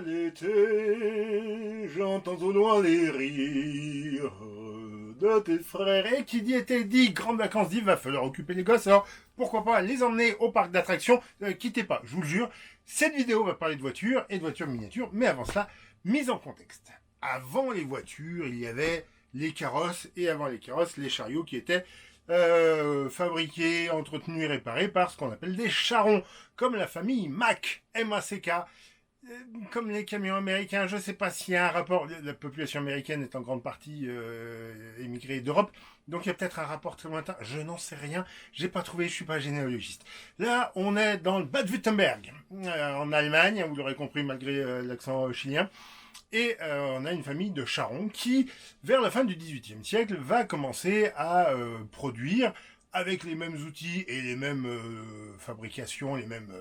l'été, j'entends au loin les rires de tes frères. Et qui dit été dit, grandes vacances dit, va falloir occuper les gosses. Alors, pourquoi pas les emmener au parc d'attractions. Quittez pas, je vous le jure. Cette vidéo va parler de voitures et de voitures miniatures. Mais avant cela, mise en contexte. Avant les voitures, il y avait les carrosses. Et avant les carrosses, les chariots qui étaient fabriqués, entretenus et réparés par ce qu'on appelle des charrons. Comme la famille Mack, M-A-C-K. Comme les camions américains, je ne sais pas s'il y a un rapport. La population américaine est en grande partie émigrée d'Europe, donc il y a peut-être un rapport très lointain. Je n'en sais rien. J'ai pas trouvé. Je suis pas généalogiste. Là, on est dans le Bade-Württemberg, en Allemagne. Vous l'aurez compris malgré l'accent chilien. Et on a une famille de charrons qui, vers la fin du XVIIIe siècle, va commencer à produire avec les mêmes outils et les mêmes fabrications, les mêmes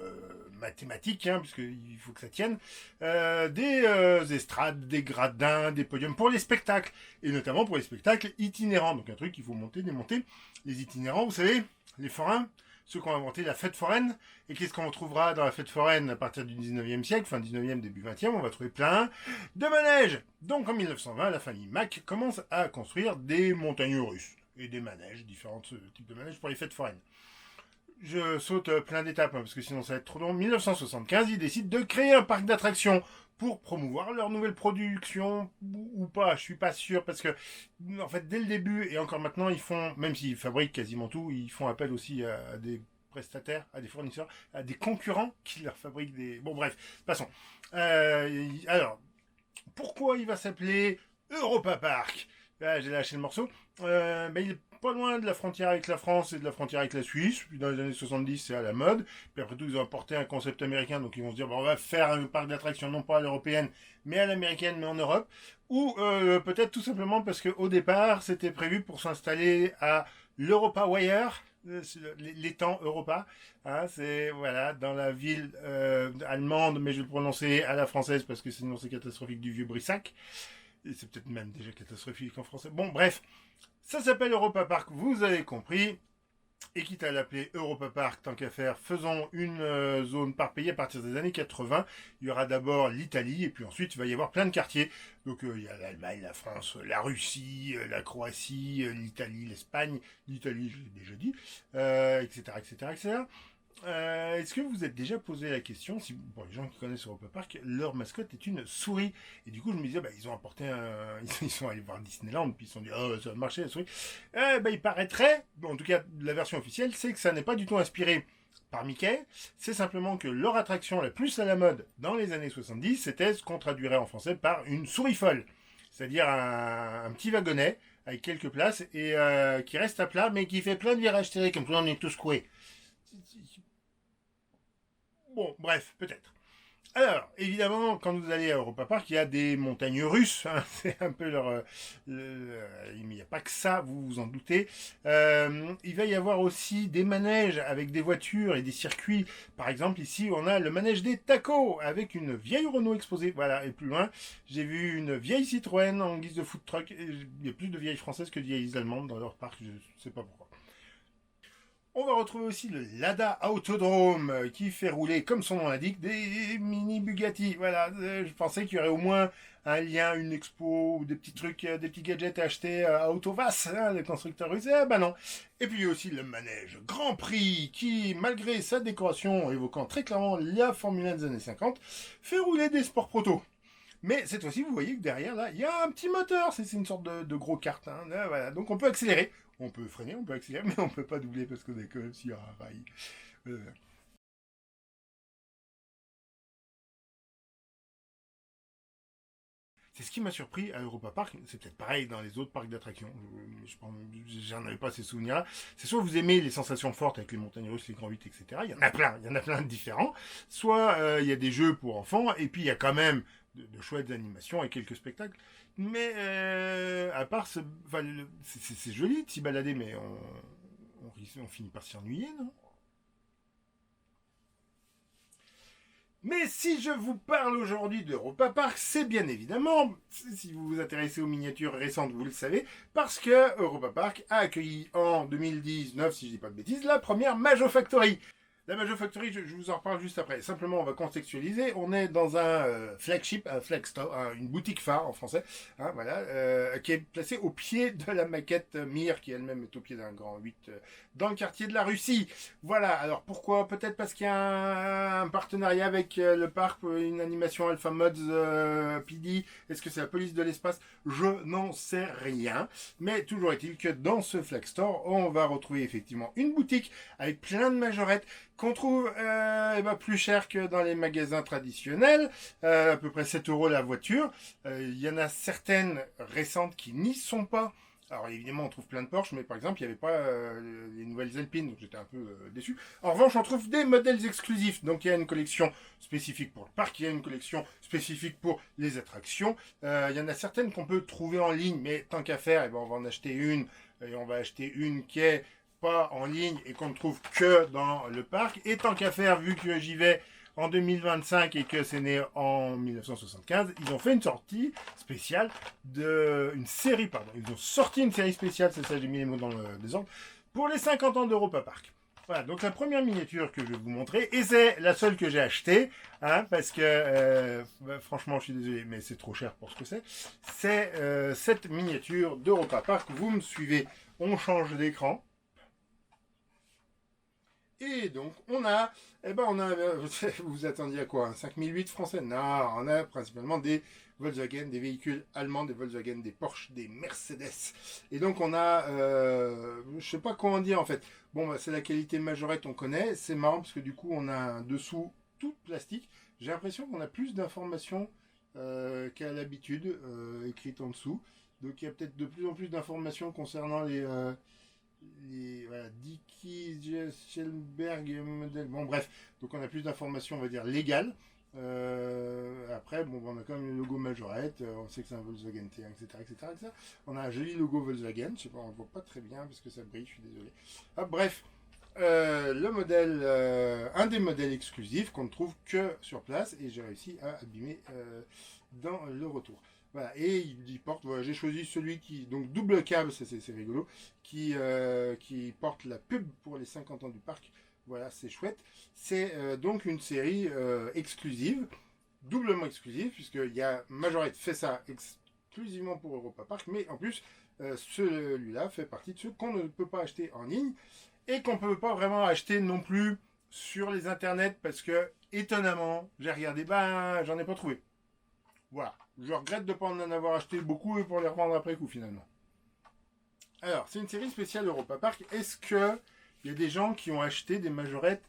mathématiques, hein, puisqu'il faut que ça tienne, des estrades, des gradins, des podiums pour les spectacles, et notamment pour les spectacles itinérants. Donc un truc qu'il faut monter, démonter. Les itinérants, vous savez, les forains, ceux qui ont inventé la fête foraine. Et qu'est-ce qu'on trouvera dans la fête foraine à partir du 19e siècle, fin 19e, début 20e, on va trouver plein de manèges. Donc en 1920, la famille Mack commence à construire des montagnes russes et des manèges, différents types de manèges pour les fêtes foraines. Je saute plein d'étapes, hein, parce que sinon ça va être trop long. En 1975, ils décident de créer un parc d'attractions pour promouvoir leur nouvelle production, ou pas, je suis pas sûr, parce que, en fait, dès le début, et encore maintenant, ils font, même s'ils fabriquent quasiment tout, ils font appel aussi à des prestataires, à des fournisseurs, à des concurrents qui leur fabriquent des... Bon, bref, passons. Alors, pourquoi il va s'appeler Europa Park? Là, j'ai lâché le morceau. Il est pas loin de la frontière avec la France et de la frontière avec la Suisse. Puis dans les années 70, c'est à la mode. Puis après tout, ils ont apporté un concept américain. Donc ils vont se dire, bon, on va faire un parc d'attractions, non pas à l'européenne, mais à l'américaine, mais en Europe. Ou peut-être tout simplement parce qu'au départ, c'était prévu pour s'installer à l'Europa Wire, l'étang Europa, hein, c'est voilà, dans la ville allemande, mais je vais le prononcer à la française parce que sinon c'est catastrophique, du Vieux-Brissac. Et c'est peut-être même déjà catastrophique en français. Bon, bref, ça s'appelle Europa Park, vous avez compris. Et quitte à l'appeler Europa Park, tant qu'à faire, faisons une zone par pays à partir des années 80. Il y aura d'abord l'Italie, et puis ensuite il va y avoir plein de quartiers. Donc il y a l'Allemagne, la France, la Russie, la Croatie, l'Italie, l'Espagne. L'Italie, je l'ai déjà dit, etc., etc., etc. Est-ce que vous vous êtes déjà posé la question, si pour les gens qui connaissent Europa Park, leur mascotte est une souris? Et du coup, je me disais, ils ont apporté ils sont allés voir Disneyland, puis ils se sont dit, oh, ça va marcher la souris. Il paraîtrait, en tout cas, la version officielle, c'est que ça n'est pas du tout inspiré par Mickey. C'est simplement que leur attraction la plus à la mode dans les années 70, c'était ce qu'on traduirait en français par une souris folle. C'est-à-dire un petit wagonnet avec quelques places et qui reste à plat, mais qui fait plein de virages serrés, comme ça on est tous coués. Bon, bref, peut-être. Alors, évidemment, quand vous allez à Europa Park, il y a des montagnes russes. Hein, c'est un peu leur... il n'y a pas que ça, vous vous en doutez. Il va y avoir aussi des manèges avec des voitures et des circuits. Par exemple, ici, on a le manège des tacos avec une vieille Renault exposée. Voilà, et plus loin, j'ai vu une vieille Citroën en guise de food truck. Il y a plus de vieilles françaises que de vieilles allemandes dans leur parc, je ne sais pas pourquoi. On va retrouver aussi le Lada Autodrome qui fait rouler, comme son nom l'indique, des mini Bugatti. Voilà, je pensais qu'il y aurait au moins un lien, une expo ou des petits trucs, des petits gadgets à acheter à Autovas, hein, les constructeurs russes. Non. Et puis il y a aussi le manège Grand Prix qui, malgré sa décoration évoquant très clairement la Formule 1 des années 50, fait rouler des sports proto. Mais cette fois-ci, vous voyez que derrière, là, il y a un petit moteur. C'est une sorte de gros kart. Hein. Là, voilà. Donc on peut accélérer. On peut freiner, on peut accélérer, mais on peut pas doubler parce qu'on est quand même sur un rail. C'est ce qui m'a surpris à Europa Park. C'est peut-être pareil dans les autres parcs d'attractions. J'en avais pas ces souvenirs-là. C'est soit vous aimez les sensations fortes avec les montagnes russes, les grands 8, etc. Il y en a plein de différents. Soit il y a des jeux pour enfants, et puis il y a quand même de chouettes animations et quelques spectacles. Mais à part, c'est joli de s'y balader, mais on finit par s'y ennuyer, non? Mais si je vous parle aujourd'hui d'Europa Park, c'est bien évidemment, si vous vous intéressez aux miniatures récentes, vous le savez, parce que Europa Park a accueilli en 2019, si je dis pas de bêtises, la première Majo Factory. La Major Factory, je vous en reparle juste après. Simplement, on va contextualiser. On est dans un flagship, un flag store, une boutique phare en français, hein, voilà, qui est placée au pied de la maquette Mir, qui elle-même est au pied d'un grand 8 dans le quartier de la Russie. Voilà, alors pourquoi? Peut-être parce qu'il y a un partenariat avec le parc, une animation Alpha Mods PD. Est-ce que c'est la police de l'espace? Je n'en sais rien. Mais toujours est-il que dans ce flag store, on va retrouver effectivement une boutique avec plein de majorettes qu'on trouve plus cher que dans les magasins traditionnels, à peu près 7 euros la voiture. Il y en a certaines récentes qui n'y sont pas. Alors évidemment on trouve plein de Porsche, mais par exemple il n'y avait pas les nouvelles Alpines, donc j'étais un peu déçu. En revanche on trouve des modèles exclusifs, donc il y a une collection spécifique pour le parc, il y a une collection spécifique pour les attractions. Il y en a certaines qu'on peut trouver en ligne, mais tant qu'à faire, on va en acheter une, et on va acheter une qui est pas en ligne et qu'on ne trouve que dans le parc. Et tant qu'à faire, vu que j'y vais en 2025 et que c'est né en 1975, ils ont fait une sortie spéciale une série, pardon. Ils ont sorti une série spéciale, c'est ça, j'ai mis les mots dans le désordre, pour les 50 ans d'Europa Park. Voilà, donc la première miniature que je vais vous montrer, et c'est la seule que j'ai achetée, hein, parce que franchement, je suis désolé, mais c'est trop cher pour ce que c'est cette miniature d'Europa Park. Vous me suivez, on change d'écran. Et donc, on a, vous attendiez à quoi? Un 5008 français? Non, on a principalement des Volkswagen, des véhicules allemands, des Volkswagen, des Porsche, des Mercedes. Et donc, on a, je sais pas comment dire en fait. Bon, c'est la qualité majorette, on connaît. C'est marrant parce que du coup, on a un dessous tout plastique. J'ai l'impression qu'on a plus d'informations qu'à l'habitude écrites en dessous. Donc, il y a peut-être de plus en plus d'informations concernant les voilà, Dickey, Schellenberg modèle. Bon, bref, donc on a plus d'informations, on va dire, légales. Après, bon, on a quand même le logo Majorette, on sait que c'est un Volkswagen T1, etc., etc., etc. On a un joli logo Volkswagen, je sais pas, on le voit pas très bien parce que ça brille, je suis désolé. Ah, bref, le modèle, un des modèles exclusifs qu'on ne trouve que sur place, et j'ai réussi à abîmer dans le retour. Voilà, et il porte, voilà, j'ai choisi celui qui, donc double câble, c'est rigolo, qui porte la pub pour les 50 ans du parc. Voilà, c'est chouette. C'est donc une série exclusive, doublement exclusive, puisqu'il y a Majorette fait ça exclusivement pour Europa Park, mais en plus, celui-là fait partie de ceux qu'on ne peut pas acheter en ligne et qu'on ne peut pas vraiment acheter non plus sur les internets parce que, étonnamment, j'ai regardé, j'en ai pas trouvé. Voilà, je regrette de ne pas en avoir acheté beaucoup et pour les revendre après coup finalement. Alors, c'est une série spéciale Europa Park. Est-ce qu'il y a des gens qui ont acheté des majorettes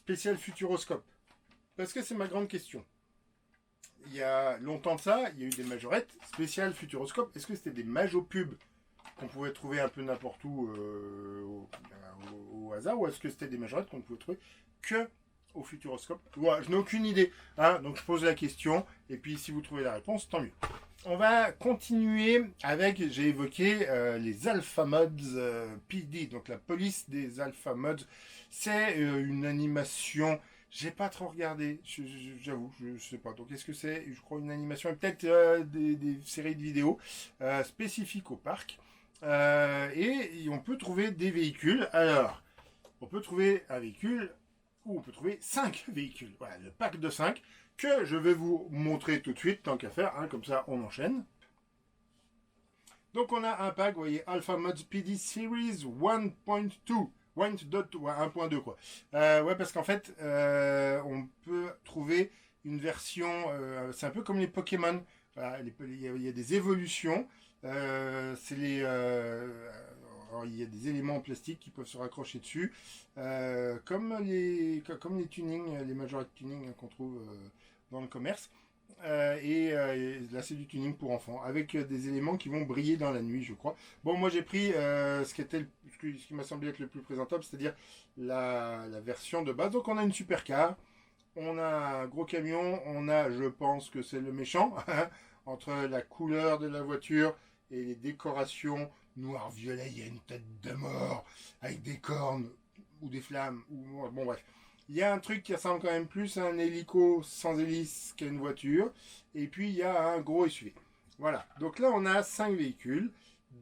spéciales Futuroscope? Parce que c'est ma grande question. Il y a longtemps de ça, il y a eu des majorettes spéciales Futuroscope. Est-ce que c'était des majopubs qu'on pouvait trouver un peu n'importe où au hasard, ou est-ce que c'était des majorettes qu'on pouvait trouver que au Futuroscope? Ouais, je n'ai aucune idée, hein, donc je pose la question, et puis si vous trouvez la réponse, tant mieux. On va continuer avec, j'ai évoqué les Alpha Mods PD, donc la police des Alpha Mods. C'est une animation, j'ai pas trop regardé, j'avoue, je sais pas. Donc est-ce que c'est, je crois, une animation, et peut-être des séries de vidéos spécifiques au parc. Et on peut trouver des véhicules. Alors, on peut trouver un véhicule où on peut trouver 5 véhicules. Voilà, le pack de 5 que je vais vous montrer tout de suite, tant qu'à faire, hein, comme ça on enchaîne. Donc on a un pack, vous voyez, Alpha Mods PD Series 1.2. 1.2 quoi. Ouais, parce qu'en fait, on peut trouver une version, c'est un peu comme les Pokémon. Voilà, il y a des évolutions. C'est les alors, il y a des éléments en plastique qui peuvent se raccrocher dessus, comme les tunings, les majorette tuning hein, qu'on trouve dans le commerce. Et là, c'est du tuning pour enfants, avec des éléments qui vont briller dans la nuit, je crois. Bon, moi, j'ai pris ce qui m'a semblé être le plus présentable, c'est-à-dire la version de base. Donc, on a une supercar, on a un gros camion, on a, je pense que c'est le méchant, entre la couleur de la voiture et les décorations noir-violet, il y a une tête de mort avec des cornes ou des flammes. Bon, bref. Il y a un truc qui ressemble quand même plus à un hélico sans hélice qu'à une voiture. Et puis, il y a un gros SUV. Voilà. Donc là, on a 5 véhicules.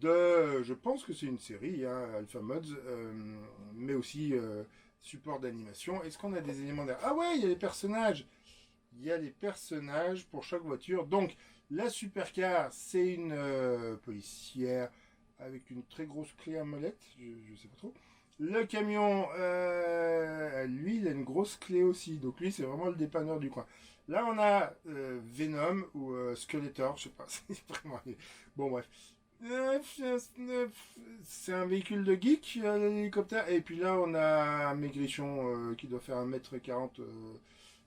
Je pense que c'est une série, hein, Alpha Mods, mais aussi support d'animation. Est-ce qu'on a des éléments derrière? Ah ouais, il y a les personnages. Il y a les personnages pour chaque voiture. Donc, la supercar, c'est une policière avec une très grosse clé à molette. Je sais pas trop. Le camion, lui, il a une grosse clé aussi. Donc, lui, c'est vraiment le dépanneur du coin. Là, on a Venom ou Skeletor. Je sais pas. C'est vraiment... Bon, bref. C'est un véhicule de geek, l'hélicoptère. Et puis là, on a un maigrichon qui doit faire 1m40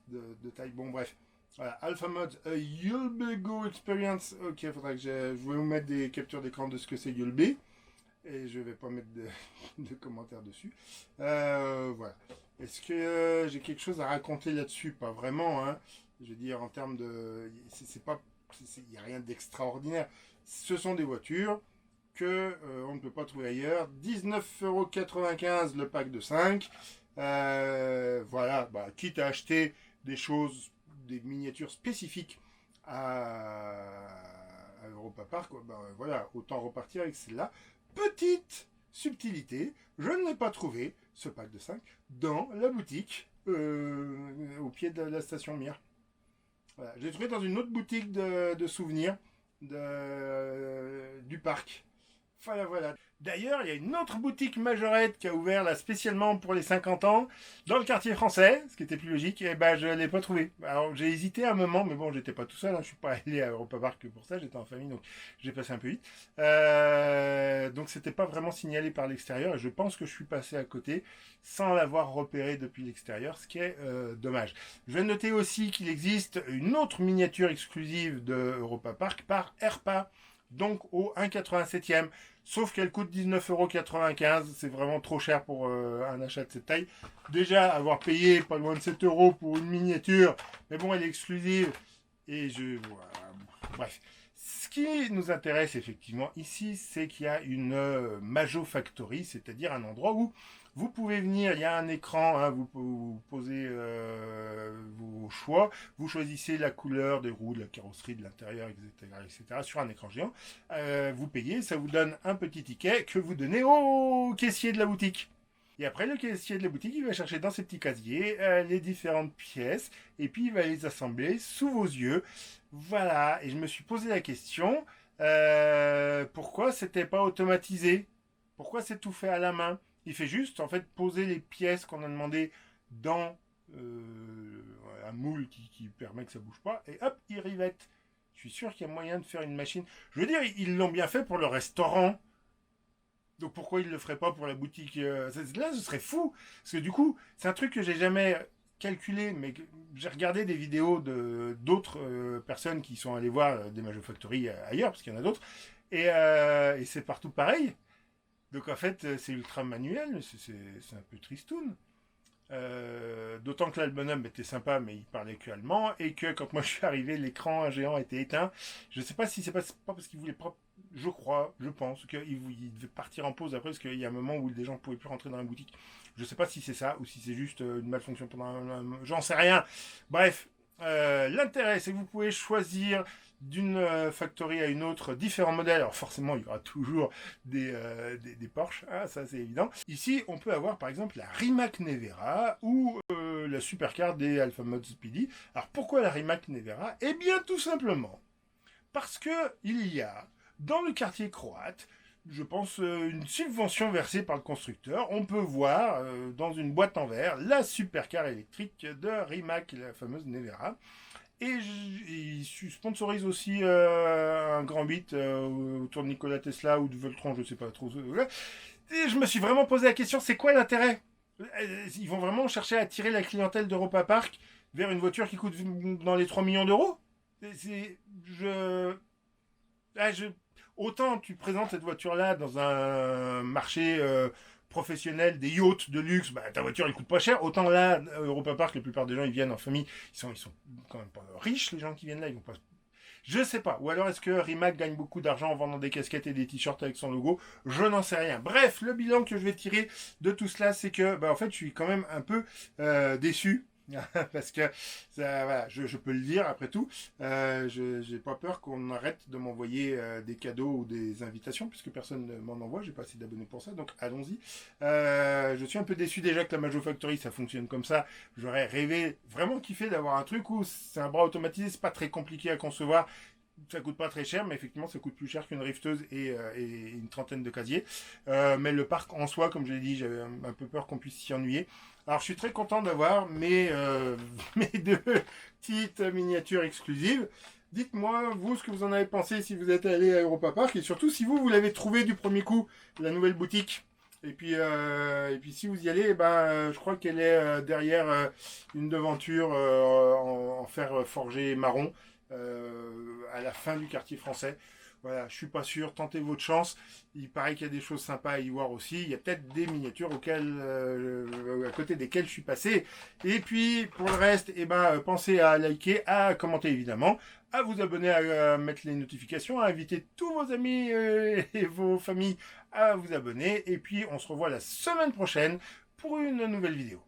de taille. Bon, bref. Voilà, Alpha Mode, Yulbego Experience. Ok, faudra que je vais vous mettre des captures d'écran de ce que c'est Yulbe. Et je vais pas mettre de commentaires dessus. Voilà. Est-ce que j'ai quelque chose à raconter là-dessus? Pas vraiment, hein. Je veux dire, en termes de... Il n'y a rien d'extraordinaire. Ce sont des voitures que on ne peut pas trouver ailleurs. 19,95 € le pack de 5. Voilà, bah, quitte à acheter des choses, des miniatures spécifiques à Europa Park, ben, voilà, autant repartir avec celle-là. Petite subtilité, je ne l'ai pas trouvé, ce pack de 5, dans la boutique au pied de la station Mir. Voilà, je l'ai trouvé dans une autre boutique de souvenirs du parc. Voilà, voilà. D'ailleurs, il y a une autre boutique majorette qui a ouvert là spécialement pour les 50 ans dans le quartier français, ce qui était plus logique, et ben je ne l'ai pas trouvé. Alors j'ai hésité un moment, mais bon, j'étais pas tout seul, hein, je suis pas allé à Europa Park que pour ça, j'étais en famille, donc j'ai passé un peu vite. Donc c'était pas vraiment signalé par l'extérieur, et je pense que je suis passé à côté sans l'avoir repéré depuis l'extérieur, ce qui est dommage. Je vais noter aussi qu'il existe une autre miniature exclusive de Europa Park par Herpa, donc au 1,87e. Sauf qu'elle coûte 19,95 €. C'est vraiment trop cher pour un achat de cette taille. Déjà, avoir payé pas loin de 7 € pour une miniature. Mais bon, elle est exclusive. Et voilà. Bref. Ce qui nous intéresse effectivement ici, c'est qu'il y a une Majo Factory, c'est-à-dire un endroit où vous pouvez venir, il y a un écran, hein, vous posez vos choix, vous choisissez la couleur des roues, de la carrosserie, de l'intérieur, etc., sur un écran géant. Vous payez, ça vous donne un petit ticket que vous donnez au caissier de la boutique. Et après, le caissier de la boutique, il va chercher dans ses petits casiers les différentes pièces et puis il va les assembler sous vos yeux. Voilà, et je me suis posé la question, pourquoi c'était pas automatisé? Pourquoi c'est tout fait à la main? Il fait juste, en fait, poser les pièces qu'on a demandé dans un moule qui permet que ça bouge pas, et hop, il rivette. Je suis sûr qu'il y a moyen de faire une machine. Je veux dire, ils l'ont bien fait pour le restaurant. Donc pourquoi ils ne le feraient pas pour la boutique? Là, ce serait fou. Parce que du coup, c'est un truc que j'ai jamais calculé, mais j'ai regardé des vidéos d'autres personnes qui sont allées voir des Majo Factory ailleurs, parce qu'il y en a d'autres, et c'est partout pareil. Donc en fait, c'est ultra manuel, mais c'est un peu tristoun. D'autant que là, le bonhomme était sympa, mais il parlait que allemand, et que quand moi je suis arrivé, l'écran géant était éteint. Je ne sais pas si c'est pas parce qu'il voulait pas. Je pense qu'il devait partir en pause après, parce qu'il y a un moment où les gens ne pouvaient plus rentrer dans la boutique. Je ne sais pas si c'est ça, ou si c'est juste une malfonction pendant j'en sais rien. Bref, l'intérêt, c'est que vous pouvez choisir d'une factory à une autre différents modèles. Alors forcément, il y aura toujours des Porsche, hein, ça c'est évident. Ici, on peut avoir par exemple la Rimac Nevera ou la supercar des Alpha Mode Speedy. Alors pourquoi la Rimac Nevera? Eh bien tout simplement parce que il y a dans le quartier croate, je pense, une subvention versée par le constructeur. On peut voir dans une boîte en verre la supercar électrique de Rimac, la fameuse Nevera. Et il sponsorise aussi un grand beat autour de Nikola Tesla ou de Voltron, je ne sais pas trop. Et je me suis vraiment posé la question, c'est quoi l'intérêt? Ils vont vraiment chercher à attirer la clientèle d'Europa Park vers une voiture qui coûte dans les 3 millions d'euros? Autant tu présentes cette voiture-là dans un marché professionnel des yachts de luxe, bah, ta voiture elle coûte pas cher. Autant là, Europa Park, la plupart des gens ils viennent en famille, ils sont quand même pas riches les gens qui viennent là, ils vont pas. Je sais pas. Ou alors est-ce que Rimac gagne beaucoup d'argent en vendant des casquettes et des t-shirts avec son logo? Je n'en sais rien. Bref, le bilan que je vais tirer de tout cela, c'est que, bah, en fait, je suis quand même un peu déçu Parce que voilà, je peux le dire après tout. Je n'ai pas peur qu'on arrête de m'envoyer des cadeaux ou des invitations, puisque personne ne m'en envoie. J'ai pas assez d'abonnés pour ça, donc allons-y. Je suis un peu déçu déjà que la Majo Factory ça fonctionne comme ça. J'aurais rêvé, vraiment kiffé d'avoir un truc où c'est un bras automatisé, c'est pas très compliqué à concevoir. Ça coûte pas très cher, mais effectivement, ça coûte plus cher qu'une rifteuse et une trentaine de casiers. Mais le parc en soi, comme je l'ai dit, j'avais un peu peur qu'on puisse s'y ennuyer. Alors, je suis très content d'avoir mes deux petites miniatures exclusives. Dites-moi, vous, ce que vous en avez pensé si vous êtes allé à Europa Park et surtout si vous l'avez trouvé du premier coup, la nouvelle boutique. Et puis si vous y allez, je crois qu'elle est derrière une devanture en fer forgé marron à la fin du quartier français. Voilà, je suis pas sûr, tentez votre chance. Il paraît qu'il y a des choses sympas à y voir aussi. Il y a peut-être des miniatures à côté desquelles je suis passé. Et puis pour le reste, pensez à liker, à commenter évidemment, à vous abonner, à mettre les notifications, à inviter tous vos amis et vos familles à vous abonner. Et puis on se revoit la semaine prochaine pour une nouvelle vidéo.